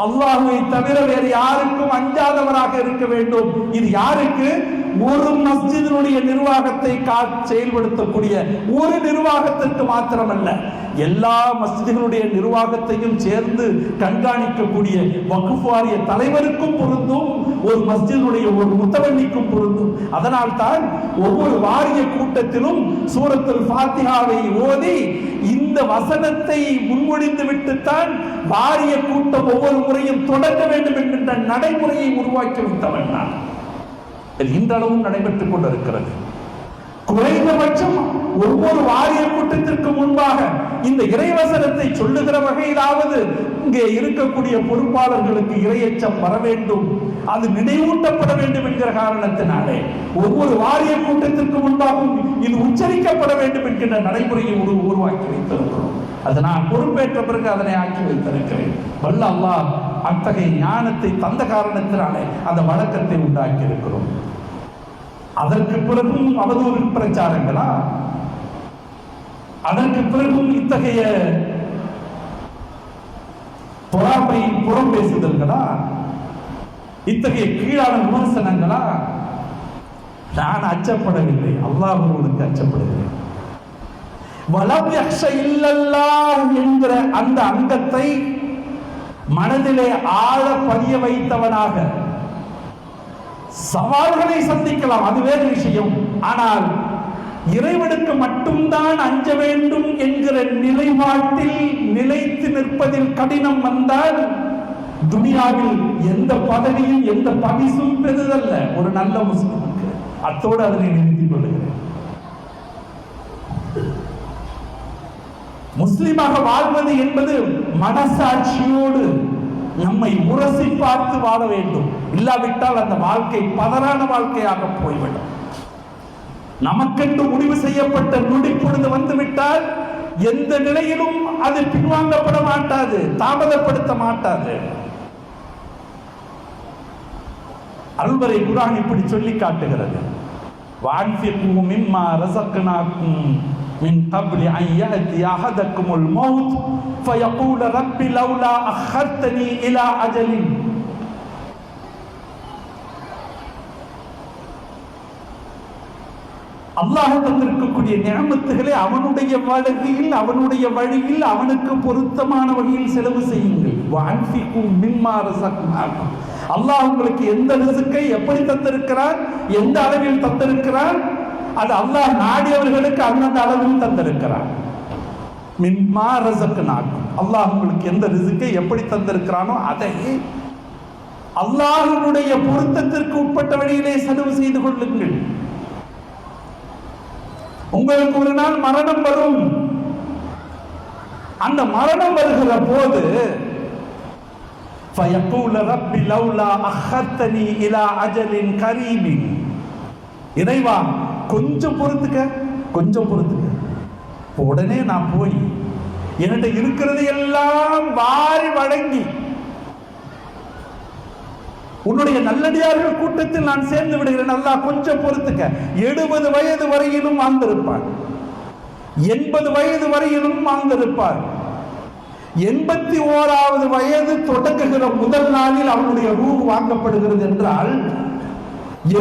அல்லாஹ்வை தவிர வேறு யாருக்கும் அஞ்சாதவராக இருக்க வேண்டும். இது யாருக்கு? ஒரு மஸ்ஜிதினுடைய நிர்வாகத்தை செயல்படுத்தக்கூடிய ஒரு நிர்வாகத்திற்கு மாத்திரமல்ல, எல்லா மஸ்ஜிதுகளுடைய நிர்வாகத்தையும் சேர்ந்து கண்காணிக்கக்கூடிய வக்ஃப் வாரிய தலைவருக்கும் பொருந்தும், ஒரு மஸ்ஜிதுடைய ஒரு முத்தவல்லிக்கும் பொருந்தும். அதனால் தான் ஒவ்வொரு வாரிய கூட்டத்திலும் சூரத்துல் ஃபாத்திஹாவை ஓதி இந்த வசனத்தை முன்மொழிந்து விட்டுத்தான் வாரிய கூட்டம் ஒவ்வொரு முறையும் தொடங்க வேண்டும் என்கின்ற நடைமுறையை உருவாக்கி விட்டவன் நான். இன்றளவும் நடைபெற்றுக் கொண்டிருக்கிறது. குறைந்தபட்சம் ஒவ்வொரு வாரிய கூட்டத்திற்கு முன்பாக இந்த இறைவசனத்தை சொல்லுகிற வகையிலாவது இங்கே இருக்கக்கூடிய பொறுப்பாளர்களுக்கு இறையச்சம் வர வேண்டும், அது நினைவூட்டப்பட வேண்டும் என்கிற காரணத்தினாலே ஒவ்வொரு வாரிய கூட்டத்திற்கு முன்பாகவும் இது உச்சரிக்கப்பட வேண்டும் என்கின்ற நடைமுறையை உருவாக்கி வைத்திருக்கிறோம். அது நான் பொறுப்பேற்ற பிறகு அதனை ஆக்கி வைத்திருக்கிறேன். வல்ல அல்லாஹ் அத்தகைய ஞானத்தை தந்த காரணத்தினாலே அந்த வழக்கத்தை உண்டாக்கி இருக்கிறோம். அதற்கு பிறகும் அவதூறு பிரச்சாரங்களா? அதற்கு பிறகும் இத்தகைய பொறாமை புறம் பேசுதல்களா? இத்தகைய கீழான விமர்சனங்களா? நான் அச்சப்படவில்லை, அல்லாஹ் ஒருவனுக்கு அச்சப்படுகிறேன். வலம் யக்ஷ இல்லல்லாஹ் என்கிற அந்த அங்கத்தை மனதிலே ஆழ பதிய வைத்தவனாக சவால்களை சந்திக்கலாம், அது வேறு விஷயம். ஆனால் இறைவனுக்கு மட்டும்தான் அஞ்ச வேண்டும் என்கிற நிலைப்பாட்டில் நிலைத்து நிற்பதில் கடினம் வந்தால் துனியாவில் எந்த பதவியும் எந்த பரிசும் பெறுதல்ல ஒரு நல்ல முஸ்லிமுக்கு. அத்தோடு அதனை நிறுத்திக் கொள்கிறேன். முஸ்லிமாக வாழ்வது என்பது மனசாட்சியோடு நம்மை உரசி பார்த்து வாழ வேண்டும். இல்லாவிட்டால் அந்த வாழ்க்கை பதறான வாழ்க்கையாக போய்விடும். நமக்கென்று முடிவு செய்யப்பட்ட நொடிப்பொழுது வந்துவிட்டால் எந்த நிலையிலும் அது பின்வாங்கப்பட மாட்டாது, தாமதப்படுத்த மாட்டாது. அல்வரை குர்ஆன் இப்படி சொல்லி காட்டுகிறது. வஅன்ஃபிகு மிம்மா ரஸக்னாக்கும் மின் கப்லி அன் யஅதிய அஹதக்குமுல் மௌத் ஃபயகூல ரப்பி லௌலா அഖர்தனி இலா அஜலின். அல்லாஹ் தந்திருக்கக்கூடிய நிஅமத்துகளை அவனுடைய வழியில் அவனுடைய வழியில் அவனுக்கு பொருத்தமான வகையில் செலவு செய்யுங்கள். வஅன்ஃபிகு மிம்மா ரஸக்னாக்கும். அல்லாஹ் உங்களுக்கு எந்த ரிஸ்கை எப்படி தந்திருக்கிறார், எந்த அளவில் தந்திருக்கிறார், அது அல்லாஹ் நாடியவர்களுக்கு அந்தந்த அளவில் தந்திருக்கிறார். மிம்மா ரஸக்னாக்கும். அல்லாஹ் உங்களுக்கு எந்த ரிஸ்கை எப்படி தந்திருக்கிறானோ அதை அல்லாஹ்வுடைய பொருத்தத்திற்கு உட்பட்ட வழியிலே செலவு செய்து கொள்ளுங்கள். உங்களுக்கு ஒரு நாள் மரணம் வரும். அந்த மரணம் வருகிற போது فَيَقُولَ رَبِّ لَوْلَا أَخَّرْتَنِي إِلَى أَجَلٍ قَرِيبٍ. இறைவா கொஞ்சம் பொறுத்துக்க, கொஞ்சம் பொறுத்துக்க. உடனே நான் போய் என்கிட்ட இருக்கிறது எல்லாம் வாரி வழங்கி உன்னுடைய நல்லடியார்கள் கூட்டத்தில் நான் சேர்ந்து விடுகிறேன். அல்லாஹ் கொஞ்சம் பொறுத்துக்க. 70 வயது வரையிலும் வாழ்ந்திருப்பார், 80 வயது வரையிலும் வாழ்ந்திருப்பார். 81வது வயது தொடங்குகிற முதல் நாளில் அவனுடைய ரூஹ் வாங்கப்படுகிறது என்றால்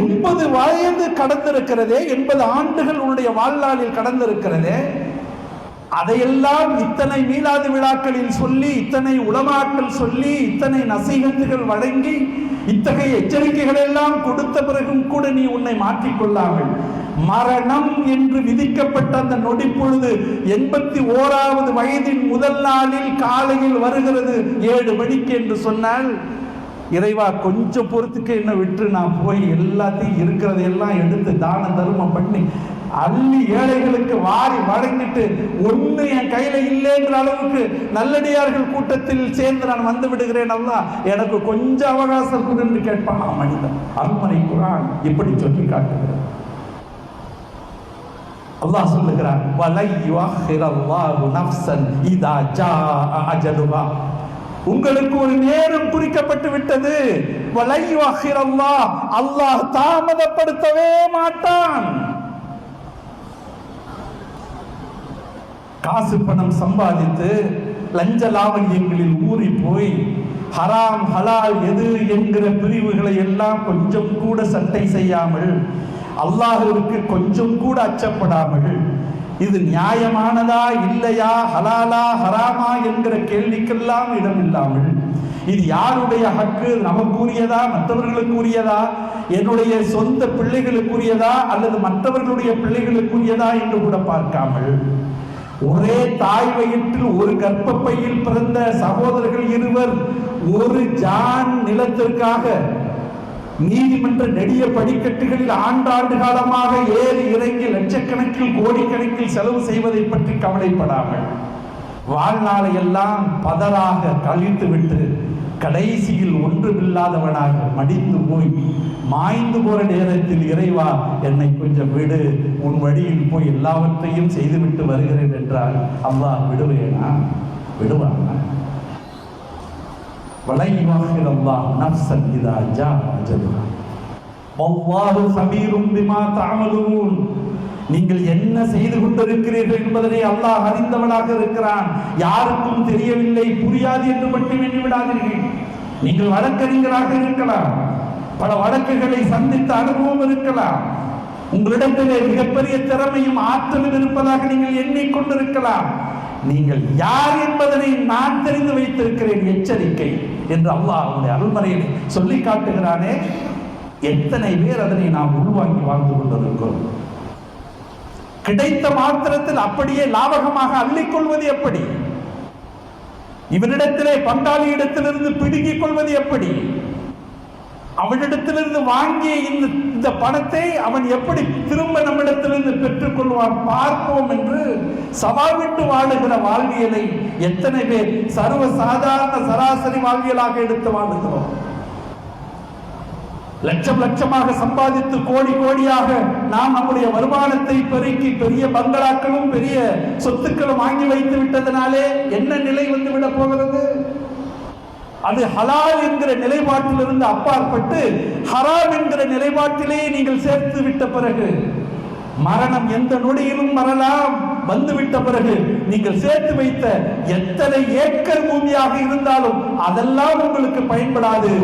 80 வயது கடந்திருக்கிறதே, 80 ஆண்டுகள் உன்னுடைய வாழ்நாளில் கடந்திருக்கிறதே. அதையெல்லாம் இத்தனை மீலாது விழாக்களில் சொல்லி, இத்தனை உலமாக்கள் சொல்லி, இத்தனை நசீகத்துகள் வழங்கி, இத்தகைய எச்சரிக்கைகள் எல்லாம் கொடுத்த பிறகும் கூட நீ உன்னை மாற்றிக்கொள்ளாமல் மரணம் என்று விதிக்கப்பட்ட அந்த நொடி பொழுது 81வது வயதின் முதல் நாளில் காலையில் வருகிறது 7 மணிக்கு என்று சொன்னால், இறைவா கொஞ்சம் பொறுத்துக்கு என்ன விட்டு நான் போய் எல்லாத்தையும் இருக்கிறதையெல்லாம் எடுத்து தான தர்மம் பண்ணி அள்ளி ஏழைகளுக்கு வாரி வழங்கிட்டு ஒண்ணு என் கையில இல்லைன்ற அளவுக்கு நல்லடியார்கள் கூட்டத்தில் சேர்ந்து நான் வந்து விடுகிறேன், அல்லாஹ் எனக்கு கொஞ்சம் அவகாசம் கொடு என்று கேட்பான் மனிதன். அல்மறை குர்ஆன் இப்படி சொல்லி காட்டுகிறது. அல்லாஹ் சொல்லுகிறார், வலை யுஅখিরல்லாஹு நஃப்ஸன் இதா ஜாஅ அஜலுஹா. உங்களுக்கு ஒரு நேரம் குறிக்கப்பட்டு விட்டது. வலை யுஅখিরல்லாஹ், அல்லாஹ் தாமதப்படுத்தவே மாட்டான். காசு பணம் சம்பாதித்து லஞ்ச லாவண்யங்களில் ஊறி போய் ஹராம் ஹலால் எது என்கிற பிரிவுகளை எல்லாம் கொஞ்சம் கூட சட்டை செய்யாமல், அல்லாஹ்விற்கு கொஞ்சம் கூட அச்சப்படாமல், இது நியாயமானதா இல்லையா, ஹலாலா ஹராமா என்கிற கேள்விக்கெல்லாம் இடமில்லாமல், இது யாருடைய ஹக்கு, நமக்குரியதா மற்றவர்களுக்குரியதா, என்னுடைய சொந்த பிள்ளைகளுக்குரியதா அல்லது மற்றவர்களுடைய பிள்ளைகளுக்குரியதா என்று கூட பார்க்காமல், ஒரே தாய் வயிற்றில் ஒரு கர்ப்பப்பையில் பிறந்த சகோதரர்கள் இருவர் ஒரு ஜான் நிலத்திற்காக நீதிமன்ற நெடிய படிக்கட்டுகளில் ஆண்டாண்டு காலமாக ஏறி இறங்கி லட்சக்கணக்கில் கோடிக்கணக்கில் செலவு செய்வதை பற்றி கவலைப்படாமல் வாழ்நாளை எல்லாம் பதறாக கழித்துவிட்டு கடைசியில் ஒன்றுமில்லாதவனாக மடிந்து போய் மாய்ந்து போற நேரத்தில் இறைவா என்னை கொஞ்சம் விடு, உன் வழியில் போய் எல்லாவற்றையும் செய்துவிட்டு வருகிறேன் என்றால் அல்லாஹ் விடுவேனா? விடுவானா? வலைவாஹிர் அல்லாஹ் நஃப்ஸன் இதா ஜா அஜலுஹா வல்லாஹு ஸபீரும் பிமா தஅமலூன். நீங்கள் என்ன செய்து கொண்டிருக்கிறீர்கள் என்பதனை அல்லாஹ் அறிந்தவனாக இருக்கிறான். யாருக்கும் தெரியவில்லை, புரியாது என்று மட்டும் எண்ணிவிடாதீர்கள். நீங்கள் வழக்கறிஞராக இருக்கலாம், பல வழக்குகளை சந்தித்த அனுபவம் இருக்கலாம், உங்களிடத்திலே மிகப்பெரிய திறமையும் ஆற்றலும் இருப்பதாக நீங்கள் எண்ணிக்கொண்டிருக்கலாம். நீங்கள் யார் என்பதனை நான் தெரிந்து வைத்திருக்கிறேன், எச்சரிக்கை என்று அல்லாஹ் அவனுடைய அருள்மறையை சொல்லி காட்டுகிறானே. எத்தனை பேர் அதனை நாம் உள்வாங்கி வாழ்ந்து கொண்டிருக்கிறோம்? கிடைத்த மாத்திரத்தில் அப்படியே லாபகமாக அள்ளிக்கொள்வது எப்படி? இவனிடத்திலே பங்காளியிடத்திலிருந்து பிடுங்கிக் கொள்வது எப்படி? அவனிடத்திலிருந்து வாங்கிய இந்த பணத்தை அவன் எப்படி திரும்ப நம்மிடத்திலிருந்து பெற்றுக் கொள்வான் பார்ப்போம் என்று சவால் விட்டு வாழுகிற வாழ்வியலை எத்தனை பேர் சர்வ சாதாரண சராசரி வாழ்வியலாக எடுத்து வாழுகிறோம்? லட்சம் லட்சமாக சம்பாதித்து கோடி கோடியாக நாம் நம்முடைய வருமானத்தை பெருக்கி பெரிய பங்களாக்களும் பெரிய சொத்துக்களும் வாங்கி வைத்து விட்டதனாலே என்ன நிலை வந்து விட போகிறது? அது ஹலால் என்கிற நிலைப்பாட்டிலிருந்து அப்பாற்பட்டு ஹராம் என்கிற நிலைப்பாட்டிலே நீங்கள் சேர்த்து விட்ட பிறகு மரணம் எந்த நொடியிலும் வரலாம். வந்துவிட்ட பிறகு நீங்கள் சேர்த்து வைத்த எத்தனை ஏக்கர் பூமியாக இருந்தாலும் அதெல்லாம் உங்களுக்கு பயன்படாது.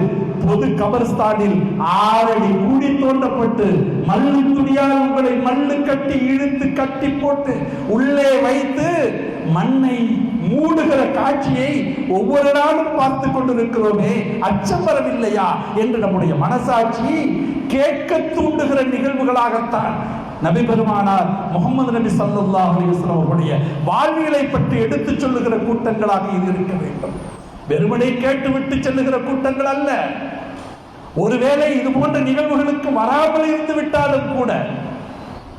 பொது கபர்ஸ்தானில் 6 அடி கூடி தோண்டப்பட்டு மல்லு துணியால் உங்களை மல்லு கட்டி இழுத்து கட்டி போட்டு உள்ளே வைத்து மண்ணை மூடுகிற காட்சியை ஒவ்வொரு நாளும் பார்த்து கொண்டிருக்கிறோமே, அச்சம் வரவில்லையா என்று நம்முடைய மனசாட்சி கேட்க தூண்டுகிற நிகழ்வுகளாகத்தான் நபி பெருமானார் முகமது நபி ஸல்லல்லாஹு அலைஹி வஸல்லம் அவருடைய வாழ்வியலை பற்றி எடுத்துச் சொல்லுகிற கூட்டங்களாக இது இருக்க வேண்டும். வெறுமனே கேட்டுவிட்டு செல்லுகிற கூட்டங்கள் அல்ல. ஒருவேளை இது போன்ற நிகழ்வுகளுக்கு வராமல் இருந்து விட்டாலும் கூட,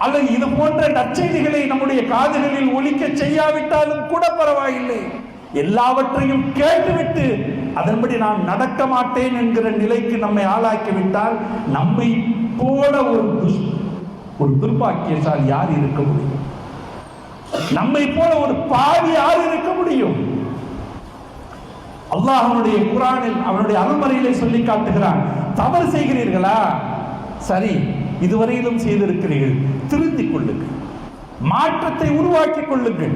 அல்லது இது போன்ற நற்செய்திகளை நம்முடைய காதுகளில் ஒலிக்க செய்யாவிட்டாலும் கூட பரவாயில்லை. எல்லாவற்றையும் கேட்டுவிட்டு அதன்படி நான் நடக்க மாட்டேன் என்கிற நிலைக்கு நம்மை ஆளாக்கிவிட்டால் நம்மை போல ஒரு துர்பாக்கியசாலி யார் இருக்க முடியும்? நம்மை போல ஒரு பாவி யார் இருக்க முடியும்? அல்லாஹ் அவனுடைய குர்ஆனில் அவனுடைய அருள்மறையிலே சொல்லி காட்டுகிறான். தவறு செய்கிறீர்களா? சரி, இதுவரையிலும் செய்திருக்கிறீர்கள், திருத்திக் கொள்ளுங்கள், மாற்றத்தை உருவாக்கிக் கொள்ளுங்கள்.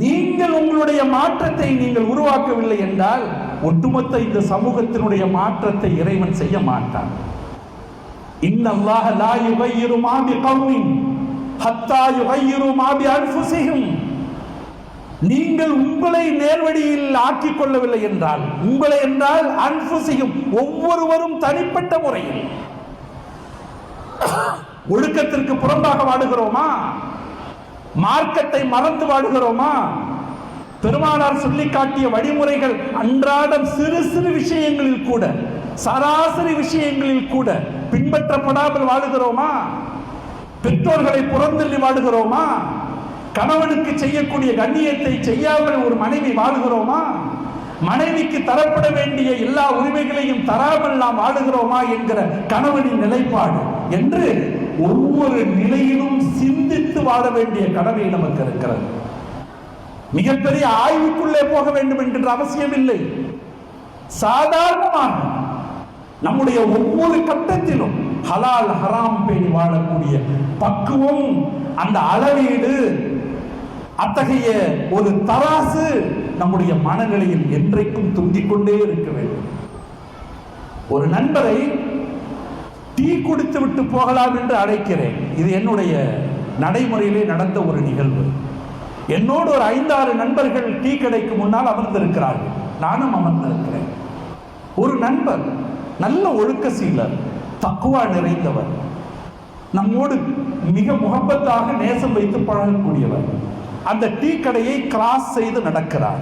நீங்கள் உங்களுடைய மாற்றத்தை நீங்கள் உருவாக்கவில்லை என்றால் ஒட்டுமொத்த இந்த சமூகத்தினுடைய மாற்றத்தை இறைவன் செய்ய மாட்டான். இன்னல்லாஹ லா யுகையிரு மா பிகௌமின் ஹத்தா யுகையிரு மா பிஅன்ஃபுஸிஹிம். நீங்கள் உங்களை நேர்வழியில் ஆக்கிக் கொள்ளவில்லை என்றால், உங்களை என்றால் அன்ஃபுஸிஹிம், ஒவ்வொருவரும் தனிப்பட்ட முறையில் ஒழுக்கத்திற்கு புறம்பாக வாடுகிறோமா? மார்க்கத்தை மறந்து வாடுகிறோமா? பெருமானார் சொல்லி காட்டிய வழிமுறைகள் அன்றாடம் சிறு சிறு விஷயங்களில் கூட, சராசரி விஷயங்களில் கூட பின்பற்றப்படாமல் வாடுகிறோமா? பெற்றோர்களை புறந்தள்ளி வாடுகிறோமா? கணவனுக்கு செய்யக்கூடிய கண்ணியத்தை செய்யாமல் ஒரு மனைவி வாழுகிறோமா? மனைவிக்கு தரப்பட வேண்டிய எல்லா உரிமைகளையும் தராமல் நாம் வாழுகிறோமா என்கிற கணவனின் நிலைப்பாடு என்று ஒவ்வொரு நிலையிலும் சிந்தித்து வாழ வேண்டிய கடமை நமக்கு இருக்கிறது. மிகப்பெரிய ஆய்வுக்குள்ளே போக வேண்டும் என்கின்ற அவசியம் இல்லை. சாதாரணமாக நம்முடைய ஒவ்வொரு கட்டத்திலும் ஹலால் ஹராம் பேணி வாழக்கூடிய பக்குவம், அந்த அளவீடு, அத்தகைய ஒரு தராசு நம்முடைய மனநிலையில் என்றைக்கும் தொங்கிக் கொண்டே இருக்க வேண்டும். ஒரு நண்பரை டீ குடித்து விட்டு போகலாம் என்று அழைக்கிறேன். இது என்னுடைய நடைமுறையிலே நடந்த ஒரு நிகழ்வு. என்னோடு ஒரு 5-6 நண்பர்கள் டீ கடைக்கு முன்னால் அமர்ந்திருக்கிறார்கள், நானும் அமர்ந்திருக்கிறேன். ஒரு நண்பர் நல்ல ஒழுக்க சீலர், தக்குவா நிறைந்தவர், நம்மோடு மிக முகப்பத்தாக நேசம் வைத்து பழகக்கூடியவர். அந்த டீ கடையை கிராஸ் செய்து நடக்கிறார்.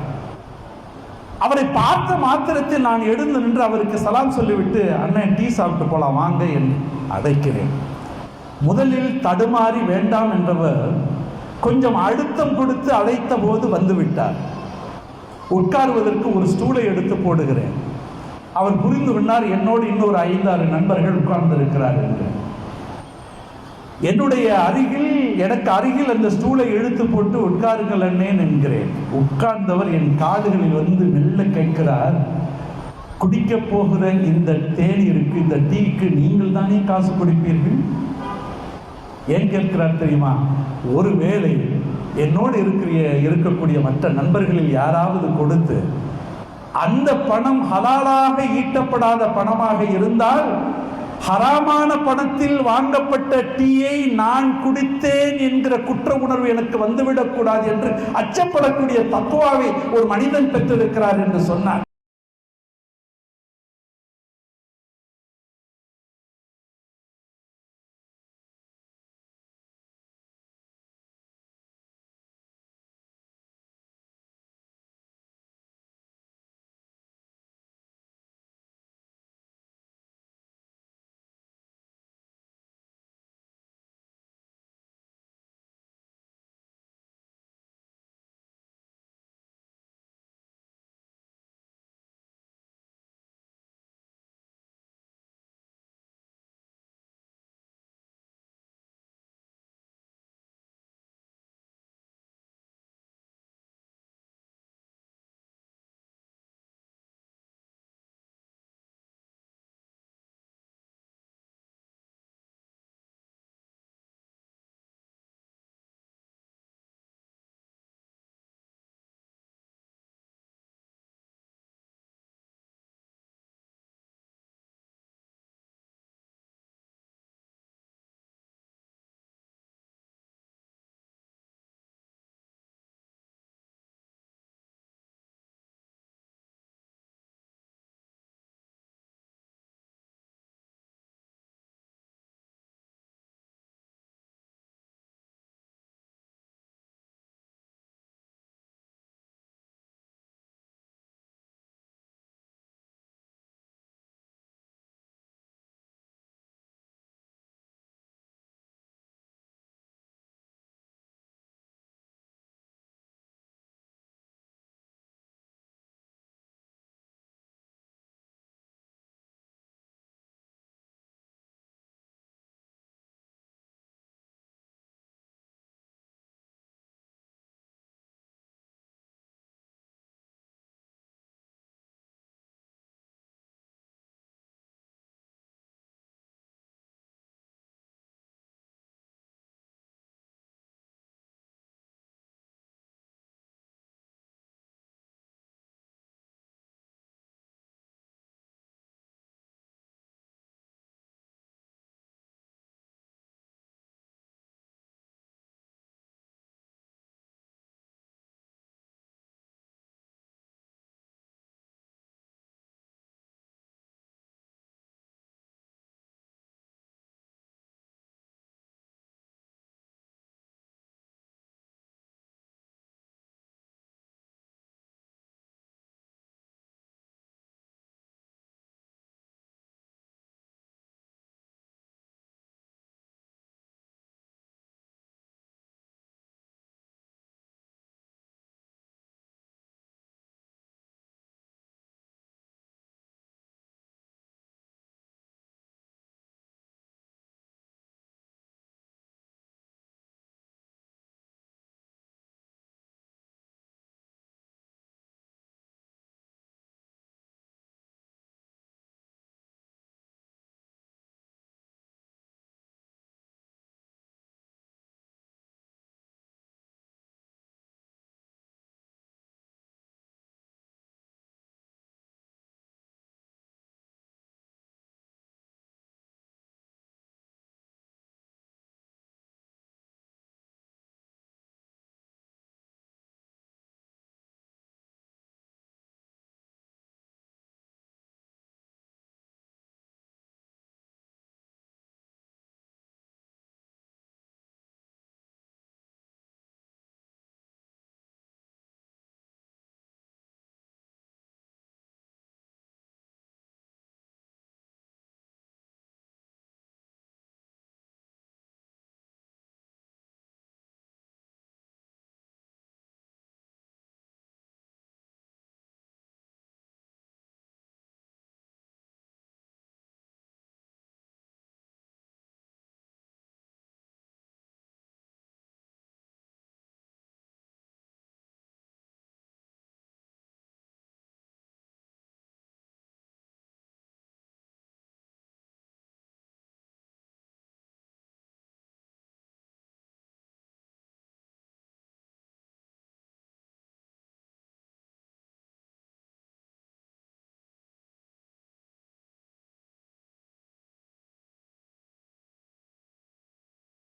அவரை பார்த்த மாத்திரத்தில் நான் எழுந்து நின்று அவருக்கு சலாம் சொல்லிவிட்டு, அண்ணன் டீ சாப்பிட்டு போலாம் வாங்க என்று அழைக்கிறேன். முதலில் தடுமாறி வேண்டாம் என்றவர் கொஞ்சம் அழுத்தம் கொடுத்து அழைத்த போது வந்துவிட்டார். உட்காருவதற்கு ஒரு ஸ்டூலை எடுத்து போடுகிறேன். அவர் புரிந்து கொண்டார், என்னோடு இன்னொரு 5-6 நண்பர்கள் உட்கார்ந்திருக்கிறார் என்று. என்னுடைய அருகில், எனக்கு அருகில் அந்த ஸ்டூலை இழுத்து போட்டு உட்காருங்கள் அண்ணேன் என்கிறேன். உட்கார்ந்தவர் என் காதுகளில் வந்து மெல்ல கேட்கிறார், குடிக்க போகிற இந்த தேநீருக்கு, இந்த டீக்கு நீங்கள் தானே காசு கொடுப்பீர்கள்? ஏன் கேட்கிறார் தெரியுமா? ஒருவேளை என்னோடு இருக்கக்கூடிய மற்ற நண்பர்களில் யாராவது கொடுத்து அந்த பணம் ஹலாலாக ஈட்டப்படாத பணமாக இருந்தால், ஹராமான பணத்தில் வாங்கப்பட்ட டீயை நான் குடித்தேன் என்கிற குற்ற உணர்வு எனக்கு வந்துவிடக் கூடாது என்று அச்சப்படக்கூடிய தத்துவாவை ஒரு மனிதன் பெற்றிருக்கிறார் என்று சொன்னார்.